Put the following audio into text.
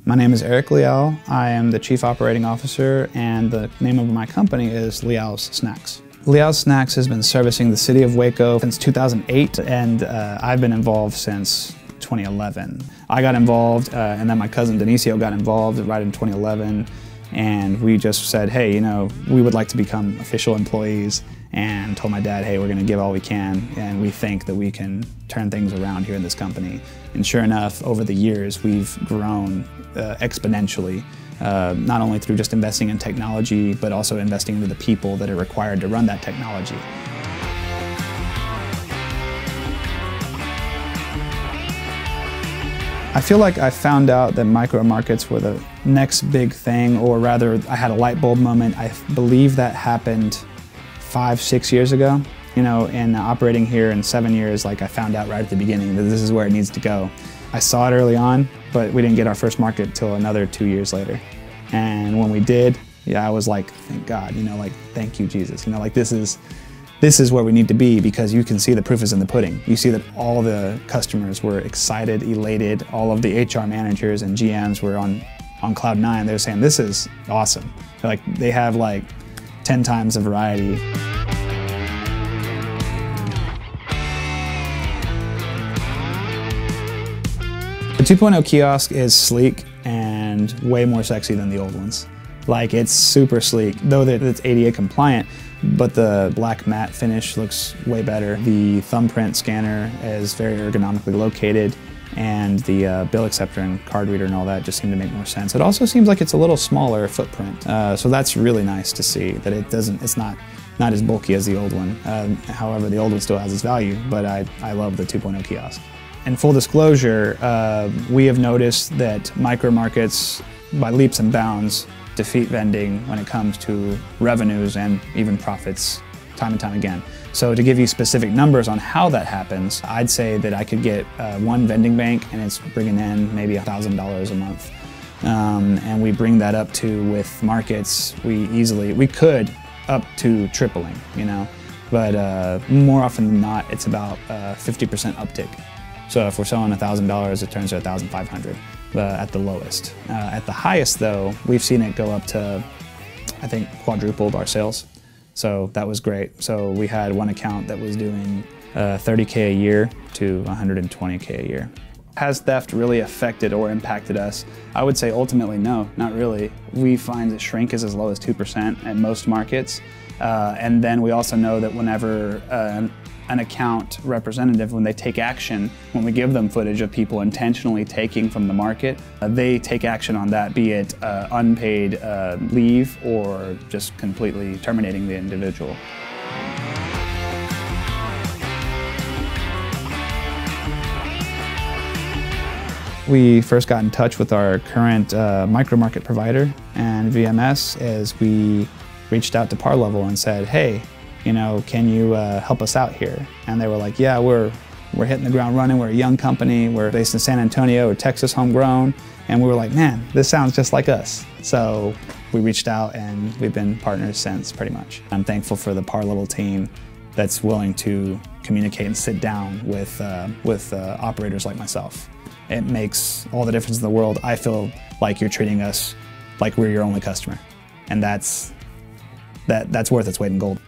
My name is Leal. I am the Chief Operating Officer, and the name of my company is Leal's Snacks. Leal's Snacks has been servicing the city of Waco since 2008, and I've been involved since 2011. I got involved, and then my cousin Denicio got involved right in 2011, and we just said, hey, you know, we would like to become official employees, and told my dad, hey, we're going to give all we can, and we think that we can turn things around here in this company. And sure enough, over the years, we've grown exponentially, not only through just investing in technology, but also investing into the people that are required to run that technology. I feel like I found out that micro markets were the next big thing, or rather, I had a light bulb moment. I believe that happened 5-6 years ago. You know, and operating here in 7 years, like I found out right at the beginning that this is where it needs to go. I saw it early on, but we didn't get our first market till another 2 years later. And when we did, yeah, I was like, thank God, you know, like, thank you, Jesus. You know, like this is where we need to be, because you can see the proof is in the pudding. You see that all the customers were excited, elated. All of the HR managers and GMs were on cloud 9. They were saying, this is awesome. Like, they have like 10 times the variety. The 2.0 kiosk is sleek and way more sexy than the old ones. Like, it's super sleek, though it's ADA compliant, but the black matte finish looks way better. The thumbprint scanner is very ergonomically located, and the bill acceptor and card reader and all that just seem to make more sense. It also seems like it's a little smaller footprint, so that's really nice to see that it's not as bulky as the old one. However, the old one still has its value, but I love the 2.0 kiosk. In full disclosure, we have noticed that micro markets, by leaps and bounds, defeat vending when it comes to revenues and even profits time and time again. So to give you specific numbers on how that happens, I'd say that I could get one vending bank and it's bringing in maybe $1,000 a month. And we bring that up to, with markets, we could up to tripling, you know, but more often than not, it's about 50% uptick. So if we're selling $1,000, it turns to $1,500 at the lowest. At the highest, though, we've seen it go up to, I think, quadrupled our sales. So that was great. So we had one account that was doing $30K a year to $120K a year. Has theft really affected or impacted us? I would say ultimately no, not really. We find that shrink is as low as 2% at most markets. And then we also know that whenever an account representative, when they take action, when we give them footage of people intentionally taking from the market, they take action on that, be it unpaid leave or just completely terminating the individual. We first got in touch with our current micro market provider and VMS as we reached out to Parlevel and said, hey, you know, can you help us out here? And they were like, yeah, we're hitting the ground running. We're a young company. We're based in San Antonio, we're Texas homegrown. And we were like, man, this sounds just like us. So we reached out and we've been partners since, pretty much. I'm thankful for the Parlevel team that's willing to communicate and sit down with operators like myself. It makes all the difference in the world. I feel like you're treating us like we're your only customer. And that's worth its weight in gold.